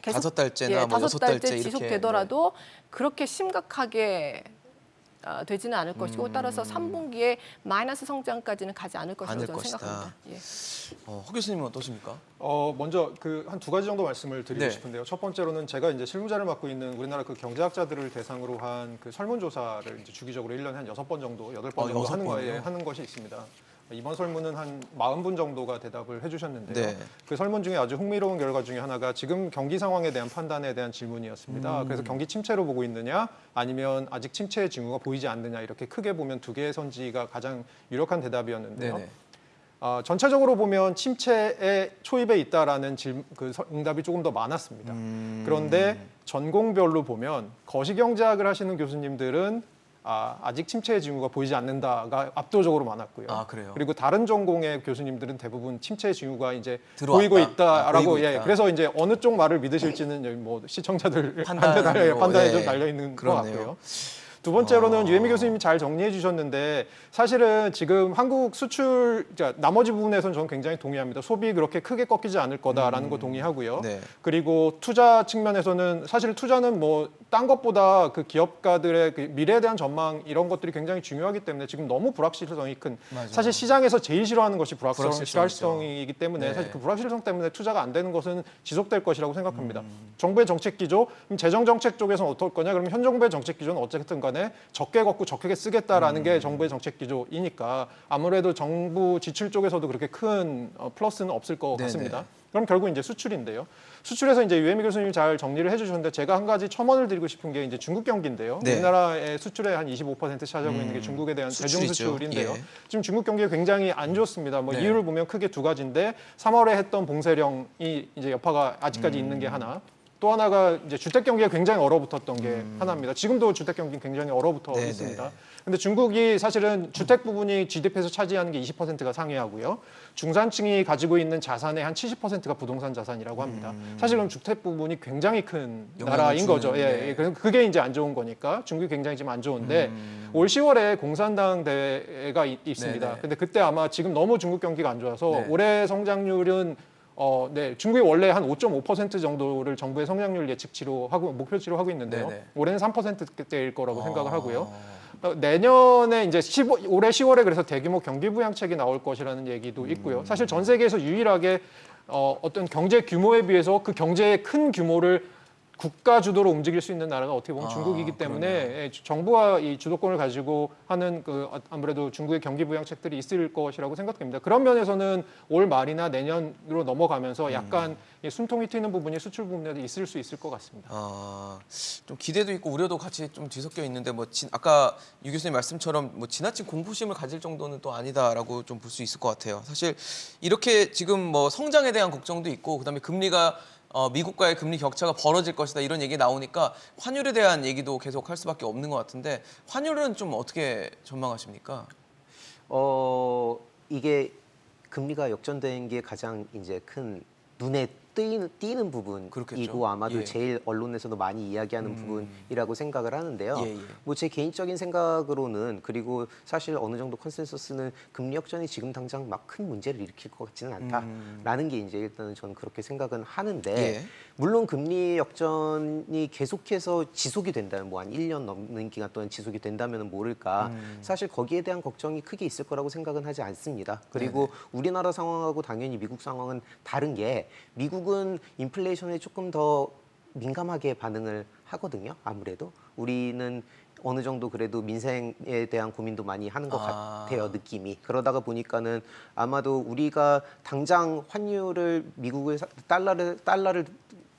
다섯 달째나 뭐 다섯 여섯 달째 달째 이렇게, 지속되더라도 그렇게 심각하게 되지는 않을 것이고 따라서 3분기에 마이너스 성장까지는 가지 않을 것이라고 않을 저는 것이다. 생각합니다. 예. 허 교수님은 어떠십니까? 먼저 그 한 두 가지 정도 말씀을 드리고 네. 싶은데요. 첫 번째로는 제가 이제 실무자를 맡고 있는 우리나라 그 경제학자들을 대상으로 한 그 설문조사를 이제 주기적으로 1년에 한 6번 정도, 8번 정도 여섯 번이요? 하는 것이 있습니다. 이번 설문은 한 40분 정도가 대답을 해주셨는데요. 네. 그 설문 중에 아주 흥미로운 결과 중에 하나가 지금 경기 상황에 대한 판단에 대한 질문이었습니다. 그래서 경기 침체로 보고 있느냐 아니면 아직 침체의 징후가 보이지 않느냐 이렇게 크게 보면 두 개의 선지가 가장 유력한 대답이었는데요. 네네. 전체적으로 보면 침체의 초입에 있다라는 응답이 조금 더 많았습니다. 그런데 전공별로 보면 거시경제학을 하시는 교수님들은 아직 침체의 징후가 보이지 않는다가 압도적으로 많았고요. 아, 그래요? 그리고 다른 전공의 교수님들은 대부분 침체의 징후가 이제 들어왔다. 보이고 있다라고 보이고 있다. 그래서 이제 어느 쪽 말을 믿으실지는 여기 뭐 시청자들 판단으로, 판단에 좀 예. 달려 있는 것 그렇네요. 같고요. 두 번째로는 유혜미 교수님이 잘 정리해 주셨는데 사실은 지금 한국 수출 나머지 부분에서는 저는 굉장히 동의합니다. 소비 그렇게 크게 꺾이지 않을 거다라는 거 동의하고요. 네. 그리고 투자 측면에서는 사실 투자는 뭐 딴 것보다 그 기업가들의 그 미래에 대한 전망 이런 것들이 굉장히 중요하기 때문에 지금 너무 불확실성이 큰 맞아요. 사실 시장에서 제일 싫어하는 것이 불확실성이죠. 불확실성이기 때문에 네. 사실 그 불확실성 때문에 투자가 안 되는 것은 지속될 것이라고 생각합니다. 정부의 정책 기조, 그럼 재정 정책 쪽에서는 어떨 거냐? 그러면 현 정부의 정책 기조는 어쨌든 간에 적게 걷고 적게 쓰겠다라는 게 정부의 정책 기조이니까 아무래도 정부 지출 쪽에서도 그렇게 큰 플러스는 없을 것 네네. 같습니다. 그럼 결국 이제 수출인데요. 수출에서 이제 유혜미 교수님이 잘 정리를 해주셨는데 제가 한 가지 첨언을 드리고 싶은 게 이제 중국 경기인데요. 네. 우리나라의 수출의 한 25% 차지하고 있는 게 중국에 대한 대중 수출이죠. 수출인데요. 예. 지금 중국 경기가 굉장히 안 좋습니다. 뭐 네. 이유를 보면 크게 두 가지인데 3월에 했던 봉쇄령이 이제 여파가 아직까지 있는 게 하나. 또 하나가 이제 주택 경기가 굉장히 얼어붙었던 게 하나입니다. 지금도 주택 경기는 굉장히 얼어붙어 네네. 있습니다. 근데 중국이 사실은 주택 부분이 GDP에서 차지하는 게 20%가 상회하고요. 중산층이 가지고 있는 자산의 한 70%가 부동산 자산이라고 합니다. 사실 그럼 주택 부분이 굉장히 큰 영향을 나라인 주는, 거죠. 예, 네. 예. 그래서 그게 이제 안 좋은 거니까 중국이 굉장히 지금 안 좋은데 올 10월에 공산당 대회가 있습니다. 네네. 근데 그때 아마 지금 너무 중국 경기가 안 좋아서 네. 올해 성장률은 네, 중국이 원래 한 5.5% 정도를 정부의 성장률 예측치로 하고 목표치로 하고 있는데요. 네네. 올해는 3%대일 거라고 생각을 하고요. 내년에 이제 올해 10월에 그래서 대규모 경기 부양책이 나올 것이라는 얘기도 있고요. 사실 전 세계에서 유일하게 어떤 경제 규모에 비해서 그 경제의 큰 규모를 국가 주도로 움직일 수 있는 나라가 어떻게 보면 중국이기 때문에 예, 정부와 이 주도권을 가지고 하는 그 아무래도 중국의 경기 부양책들이 있을 것이라고 생각됩니다. 그런 면에서는 올 말이나 내년으로 넘어가면서 약간 이 숨통이 튀는 부분이 수출 부분에도 있을 수 있을 것 같습니다. 좀 기대도 있고 우려도 같이 좀 뒤섞여 있는데 뭐 아까 유 교수님 말씀처럼 뭐 지나친 공포심을 가질 정도는 또 아니다라고 좀 볼 수 있을 것 같아요. 사실 이렇게 지금 뭐 성장에 대한 걱정도 있고 그다음에 금리가 미국과의 금리 격차가 벌어질 것이다 이런 얘기 나오니까 환율에 대한 얘기도 계속 할 수밖에 없는 것 같은데 환율은 좀 어떻게 전망하십니까? 이게 금리가 역전된 게 가장 이제 큰 눈에 띄는 부분이고 그렇겠죠. 아마도 예. 제일 언론에서도 많이 이야기하는 부분이라고 생각을 하는데요. 예, 예. 뭐 제 개인적인 생각으로는 그리고 사실 어느 정도 컨센서스는 금리 역전이 지금 당장 막 큰 문제를 일으킬 것 같지는 않다라는 게 이제 일단은 저는 그렇게 생각은 하는데 예. 물론 금리 역전이 계속해서 지속이 된다면 뭐 한 1년 넘는 기간 동안 지속이 된다면 모를까 사실 거기에 대한 걱정이 크게 있을 거라고 생각은 하지 않습니다. 그리고 우리나라 상황하고 당연히 미국 상황은 다른 게 미국은 인플레이션에 조금 더 민감하게 반응을 하거든요. 아무래도 우리는 어느 정도 그래도 민생에 대한 고민도 많이 하는 것 같아요. 느낌이. 그러다가 보니까는 아마도 우리가 당장 환율을 미국의 달러를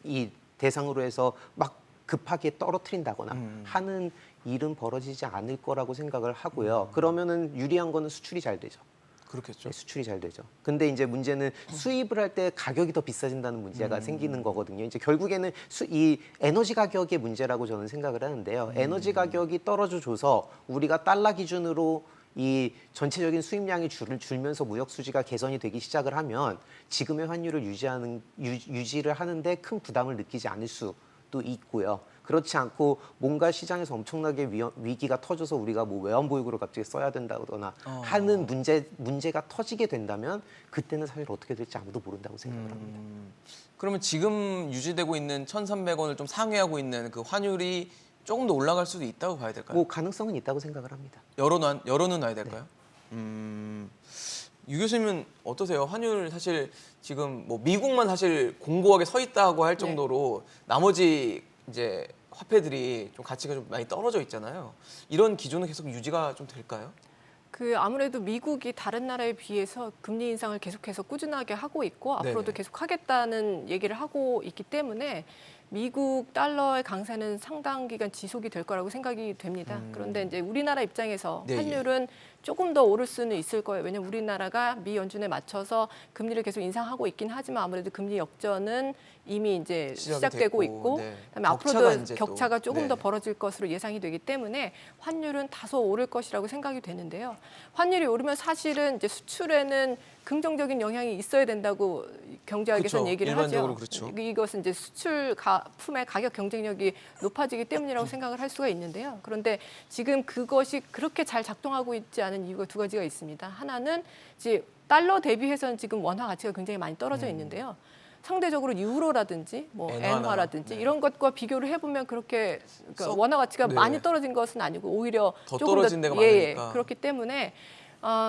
이 대상으로 해서 막 급하게 떨어뜨린다거나 하는 일은 벌어지지 않을 거라고 생각을 하고요. 그러면은 유리한 거는 수출이 잘 되죠. 그렇겠죠. 네, 수출이 잘 되죠. 근데 이제 문제는 수입을 할 때 가격이 더 비싸진다는 문제가 생기는 거거든요. 이제 결국에는 이 에너지 가격의 문제라고 저는 생각을 하는데요. 에너지 가격이 떨어져줘서 우리가 달러 기준으로 이 전체적인 수입량이 줄면서 무역 수지가 개선이 되기 시작을 하면 지금의 환율을 유지를 하는데 큰 부담을 느끼지 않을 수도 있고요. 그렇지 않고 뭔가 시장에서 엄청나게 위기가 터져서 우리가 뭐 외환보유고를 갑자기 써야 된다거나 하는 문제가 터지게 된다면 그때는 사실 어떻게 될지 아무도 모른다고 생각을 합니다. 그러면 지금 유지되고 있는 1,300원을 좀 상회하고 있는 그 환율이 조금 더 올라갈 수도 있다고 봐야 될까요? 뭐 가능성은 있다고 생각을 합니다. 열어는 놔야 될까요? 유 교수님은 어떠세요? 환율 사실 지금 뭐 미국만 사실 공고하게 서 있다고 할 정도로 나머지 이제 화폐들이 좀 가치가 좀 많이 떨어져 있잖아요. 이런 기조는 계속 유지가 좀 될까요? 아무래도 미국이 다른 나라에 비해서 금리 인상을 계속해서 꾸준하게 하고 있고 앞으로도 네네. 계속 하겠다는 얘기를 하고 있기 때문에 미국 달러의 강세는 상당 기간 지속이 될 거라고 생각이 됩니다. 그런데 이제 우리나라 입장에서 네, 환율은 조금 더 오를 수는 있을 거예요. 왜냐하면 우리나라가 미 연준에 맞춰서 금리를 계속 인상하고 있긴 하지만 아무래도 금리 역전은 이미 이제 시작되고 됐고, 있고 네. 그다음에 격차가 앞으로도 이제 또, 격차가 조금 네. 더 벌어질 것으로 예상이 되기 때문에 환율은 다소 오를 것이라고 생각이 되는데요. 환율이 오르면 사실은 이제 수출에는 긍정적인 영향이 있어야 된다고 경제학에서는 그렇죠. 얘기를 일반적으로 하죠. 그렇죠. 이것은 이제 수출 품의 가격 경쟁력이 높아지기 때문이라고 생각을 할 수가 있는데요. 그런데 지금 그것이 그렇게 잘 작동하고 있지 않은 이유가 두 가지가 있습니다. 하나는 이제 달러 대비해서는 지금 원화 가치가 굉장히 많이 떨어져 있는데요. 상대적으로 유로라든지 뭐 엔화나, 엔화라든지 네. 이런 것과 비교를 해보면 그렇게 그러니까 썩- 원화 가치가 네. 많이 떨어진 것은 아니고 오히려 더 조금 떨어진 데가 예, 많으니까. 그렇기 때문에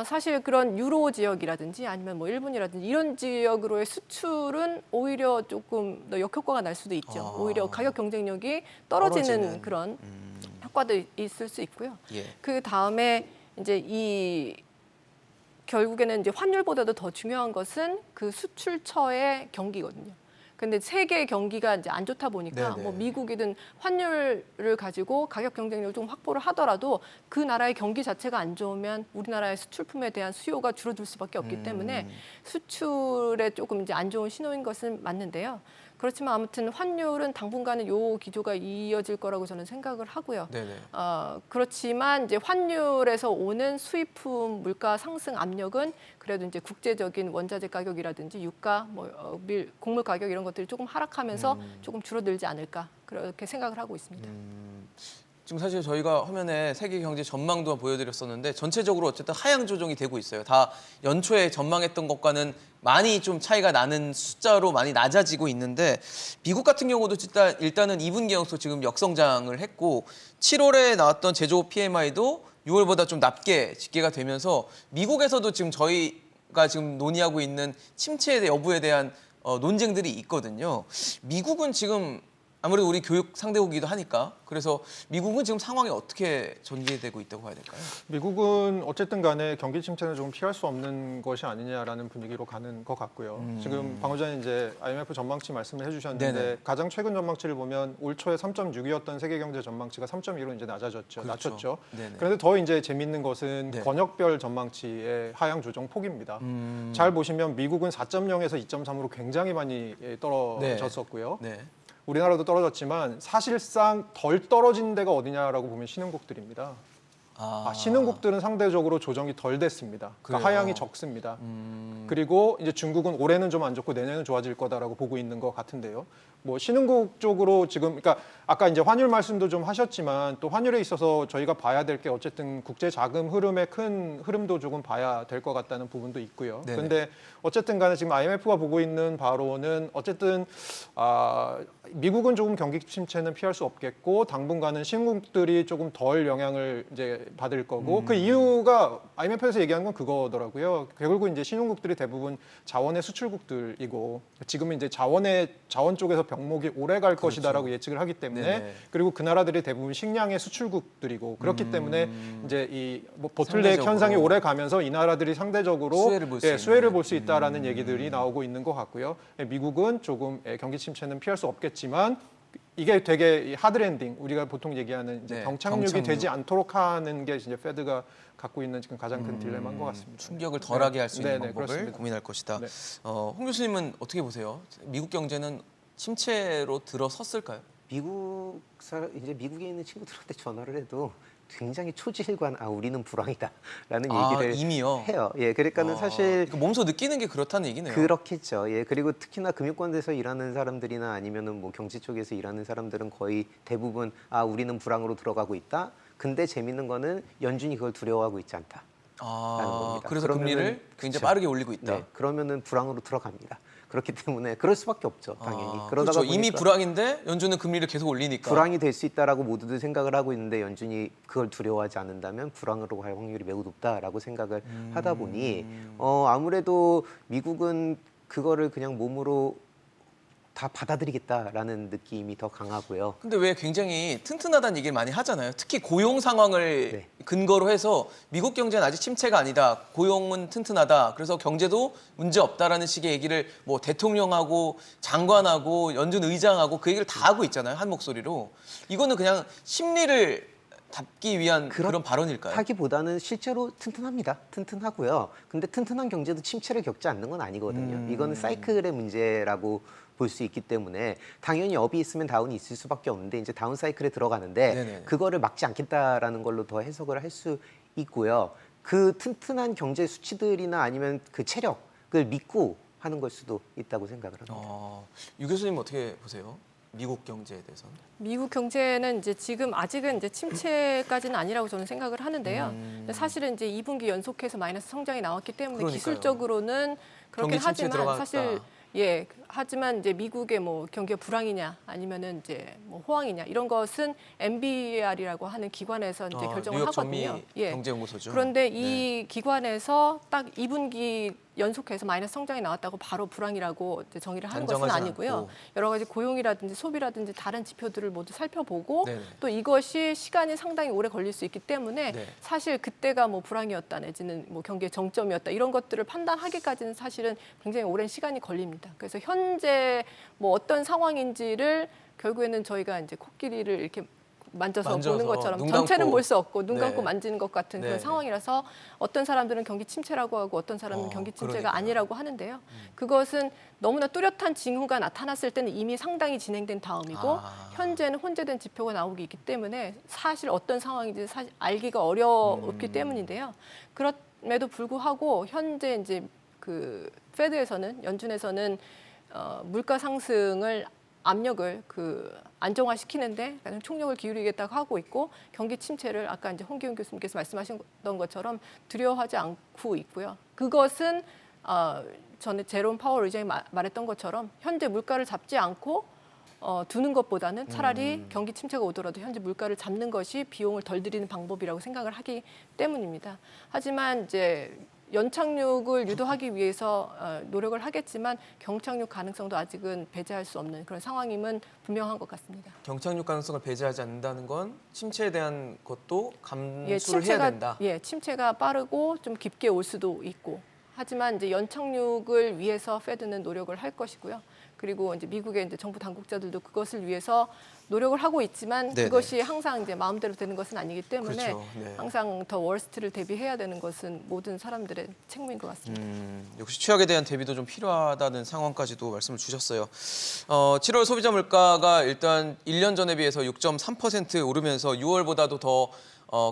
사실 그런 유로 지역이라든지 아니면 뭐 일본이라든지 이런 지역으로의 수출은 오히려 조금 더 역효과가 날 수도 있죠. 아. 오히려 가격 경쟁력이 떨어지는 떨어지는. 그런 효과도 있을 수 있고요. 예. 그 다음에 이제 이 결국에는 이제 환율보다도 더 중요한 것은 그 수출처의 경기거든요. 근데 세계 경기가 이제 안 좋다 보니까 네네. 뭐 미국이든 환율을 가지고 가격 경쟁력을 좀 확보를 하더라도 그 나라의 경기 자체가 안 좋으면 우리나라의 수출품에 대한 수요가 줄어들 수밖에 없기 때문에 수출에 조금 이제 안 좋은 신호인 것은 맞는데요. 그렇지만 아무튼 환율은 당분간은 요 기조가 이어질 거라고 저는 생각을 하고요. 네네. 그렇지만 이제 환율에서 오는 수입품 물가 상승 압력은 그래도 이제 국제적인 원자재 가격이라든지 유가, 곡물 가격 이런 것들이 조금 하락하면서 조금 줄어들지 않을까 그렇게 생각을 하고 있습니다. 지금 사실 저희가 화면에 세계 경제 전망도 보여드렸었는데 전체적으로 어쨌든 하향 조정이 되고 있어요. 다 연초에 전망했던 것과는 많이 좀 차이가 나는 숫자로 많이 낮아지고 있는데 미국 같은 경우도 일단은 2분기 연속 지금 역성장을 했고 7월에 나왔던 제조업 PMI도 6월보다 좀 낮게 집계가 되면서 미국에서도 지금 저희가 지금 논의하고 있는 침체 여부에 대한 논쟁들이 있거든요. 미국은 지금 아무래도 우리 교육 상대국이기도 하니까 그래서 미국은 지금 상황이 어떻게 전개되고 있다고 봐야 될까요? 미국은 어쨌든 간에 경기 침체는 조금 피할 수 없는 것이 아니냐라는 분위기로 가는 것 같고요. 지금 방금 전에 이제 IMF 전망치 말씀을 해주셨는데 네네. 가장 최근 전망치를 보면 올 초에 3.6이었던 세계 경제 전망치가 3.2로 이제 낮아졌죠. 그렇죠. 낮췄죠. 네네. 그런데 더 이제 재밌는 것은 네. 권역별 전망치의 하향 조정 폭입니다. 잘 보시면 미국은 4.0에서 2.3으로 굉장히 많이 떨어졌었고요. 네. 우리나라도 떨어졌지만 사실상 덜 떨어진 데가 어디냐라고 보면 신흥국들입니다. 신흥국들은 상대적으로 조정이 덜 됐습니다. 그러니까 그래요? 하향이 적습니다. 그리고 이제 중국은 올해는 좀 안 좋고 내년은 좋아질 거다라고 보고 있는 것 같은데요. 뭐 신흥국 쪽으로 지금 그러니까 아까 이제 환율 말씀도 좀 하셨지만 또 환율에 있어서 저희가 봐야 될 게 어쨌든 국제 자금 흐름의 큰 흐름도 조금 봐야 될 것 같다는 부분도 있고요. 네네. 그런데 어쨌든 간에 지금 IMF가 보고 있는 바로는 어쨌든 미국은 조금 경기 침체는 피할 수 없겠고 당분간은 신흥국들이 조금 덜 영향을 이제 받을 거고 그 이유가 IMF에서 얘기하는 건 그거더라고요. 결국 이제 신흥국들이 대부분 자원의 수출국들이고 지금은 이제 자원 쪽에서 병목이 오래 갈 것이다라고 예측을 하기 때문에 네네. 그리고 그 나라들이 대부분 식량의 수출국들이고 그렇기 때문에 이제 이 보틀넥 상대적으로. 현상이 오래 가면서 이 나라들이 상대적으로 수혜를 볼 수 있는. 수혜를 볼 수 있다라는 얘기들이 나오고 있는 것 같고요. 미국은 조금 경기 침체는 피할 수 없겠지만 이게 되게 하드랜딩 우리가 보통 얘기하는 이제 네, 병착륙이 병착륙. 되지 않도록 하는 게 이제 페드가 갖고 있는 지금 가장 큰 딜레마인 것 같습니다. 충격을 덜하게 할 수 있는 네네, 방법을 그렇습니다. 고민할 것이다. 네. 홍 교수님은 어떻게 보세요? 미국 경제는 침체로 들어섰을까요? 이제 미국에 있는 친구들한테 전화를 해도 굉장히 초지일관 우리는 불황이다라는 아, 얘기를 이미요? 해요. 예, 그러니까는 사실 그러니까 몸소 느끼는 게 그렇다는 얘기네요. 그렇겠죠. 예, 그리고 특히나 금융권에서 일하는 사람들이나 아니면은 뭐 경제 쪽에서 일하는 사람들은 거의 대부분 우리는 불황으로 들어가고 있다. 근데 재밌는 거는 연준이 그걸 두려워하고 있지 않다. 라는 겁니다. 그래서 그러면은- 금리를 굉장히 그쵸. 빠르게 올리고 있다. 네, 그러면은 불황으로 들어갑니다. 그렇기 때문에 그럴 수밖에 없죠, 당연히. 그러다가 그렇죠. 이미 보니까 불황인데 연준은 금리를 계속 올리니까. 불황이 될 수 있다라고 모두들 생각을 하고 있는데 연준이 그걸 두려워하지 않는다면 불황으로 갈 확률이 매우 높다라고 생각을 하다 보니 아무래도 미국은 그거를 그냥 몸으로 다 받아들이겠다라는 느낌이 더 강하고요. 근데 왜 굉장히 튼튼하다는 얘기를 많이 하잖아요. 특히 고용 상황을 네. 근거로 해서 미국 경제는 아직 침체가 아니다. 고용은 튼튼하다. 그래서 경제도 문제 없다라는 식의 얘기를 뭐 대통령하고 장관하고 연준 의장하고 그 얘기를 다 하고 있잖아요. 한 목소리로. 이거는 그냥 심리를 답기 위한 그런 발언일까요? 하기보다는 실제로 튼튼합니다. 튼튼하고요. 근데 튼튼한 경제도 침체를 겪지 않는 건 아니거든요. 이거는 사이클의 문제라고 볼 수 있기 때문에 당연히 업이 있으면 다운이 있을 수밖에 없는데 이제 다운 사이클에 들어가는데 네네. 그거를 막지 않겠다라는 걸로 더 해석을 할 수 있고요. 그 튼튼한 경제 수치들이나 아니면 그 체력을 믿고 하는 걸 수도 있다고 생각을 합니다. 유 교수님 어떻게 보세요? 미국 경제에 대해서는? 미국 경제는 이제 지금 아직은 이제 침체까지는 아니라고 저는 생각을 하는데요. 사실은 이제 2분기 연속해서 마이너스 성장이 나왔기 때문에 그러니까요. 기술적으로는 그렇긴 경기 침체에 하지만 들어갔다. 사실 하지만 이제 미국의 뭐 경기가 불황이냐 아니면은 이제 뭐 호황이냐 이런 것은 NBER이라고 하는 기관에서 이제 결정을 뉴욕 하거든요. 전미 경제연구소죠. 그런데 이 기관에서 딱 2분기 연속해서 마이너스 성장이 나왔다고 바로 불황이라고 이제 정의를 하는 것은 단정하지 아니고요. 않고. 여러 가지 고용이라든지 소비라든지 다른 지표들을 모두 살펴보고 네네. 또 이것이 시간이 상당히 오래 걸릴 수 있기 때문에 네. 사실 그때가 뭐 불황이었다 내지는 뭐 경기의 정점이었다 이런 것들을 판단하기까지는 사실은 굉장히 오랜 시간이 걸립니다. 그래서 현재 뭐 어떤 상황인지를 결국에는 저희가 이제 코끼리를 이렇게 만져서 보는 것처럼 눈 전체는 감고. 볼 수 없고 눈 감고 네. 만지는 것 같은 네. 그런 상황이라서 어떤 사람들은 경기 침체라고 하고 어떤 사람은 경기 침체가 그러니까요. 아니라고 하는데요. 그것은 너무나 뚜렷한 징후가 나타났을 때는 이미 상당히 진행된 다음이고 현재는 혼재된 지표가 나오기 있기 때문에 사실 어떤 상황인지 사실 알기가 어렵기 때문인데요. 그럼에도 불구하고 현재 이제 그 페드에서는 연준에서는 물가 상승을 압력을 안정화시키는데 총력을 기울이겠다고 하고 있고 경기 침체를 아까 이제 홍기훈 교수님께서 말씀하셨던 것처럼 두려워하지 않고 있고요. 그것은 전에 제롬 파월 의장이 말했던 것처럼 현재 물가를 잡지 않고 두는 것보다는 차라리 경기 침체가 오더라도 현재 물가를 잡는 것이 비용을 덜 들이는 방법이라고 생각을 하기 때문입니다. 하지만 이제 연착륙을 유도하기 위해서 노력을 하겠지만 경착륙 가능성도 아직은 배제할 수 없는 그런 상황임은 분명한 것 같습니다. 경착륙 가능성을 배제하지 않는다는 건 침체에 대한 것도 감수를 해야 된다. 침체가 빠르고 좀 깊게 올 수도 있고 하지만 이제 연착륙을 위해서 페드는 노력을 할 것이고요. 그리고 이제 미국의 이제 정부 당국자들도 그것을 위해서 노력을 하고 있지만 네네. 그것이 항상 이제 마음대로 되는 것은 아니기 때문에 그렇죠. 네. 항상 더 월스트를 대비해야 되는 것은 모든 사람들의 책무인 것 같습니다. 역시 취약에 대한 대비도 좀 필요하다는 상황까지도 말씀을 주셨어요. 7월 소비자 물가가 일단 1년 전에 비해서 6.3% 오르면서 6월보다도 더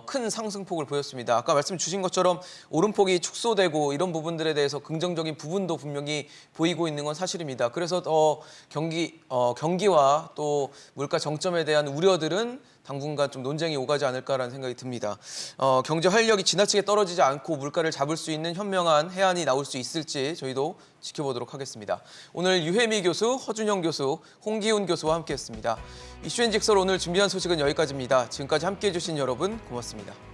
큰 상승폭을 보였습니다. 아까 말씀 주신 것처럼 오름폭이 축소되고 이런 부분들에 대해서 긍정적인 부분도 분명히 보이고 있는 건 사실입니다. 그래서 더 경기와 또 물가 정점에 대한 우려들은 당분간 좀 논쟁이 오가지 않을까라는 생각이 듭니다. 경제 활력이 지나치게 떨어지지 않고 물가를 잡을 수 있는 현명한 해안이 나올 수 있을지 저희도 지켜보도록 하겠습니다. 오늘 유혜미 교수, 허준영 교수, 홍기훈 교수와 함께했습니다. 이슈앤직설 오늘 준비한 소식은 여기까지입니다. 지금까지 함께해 주신 여러분 고맙습니다.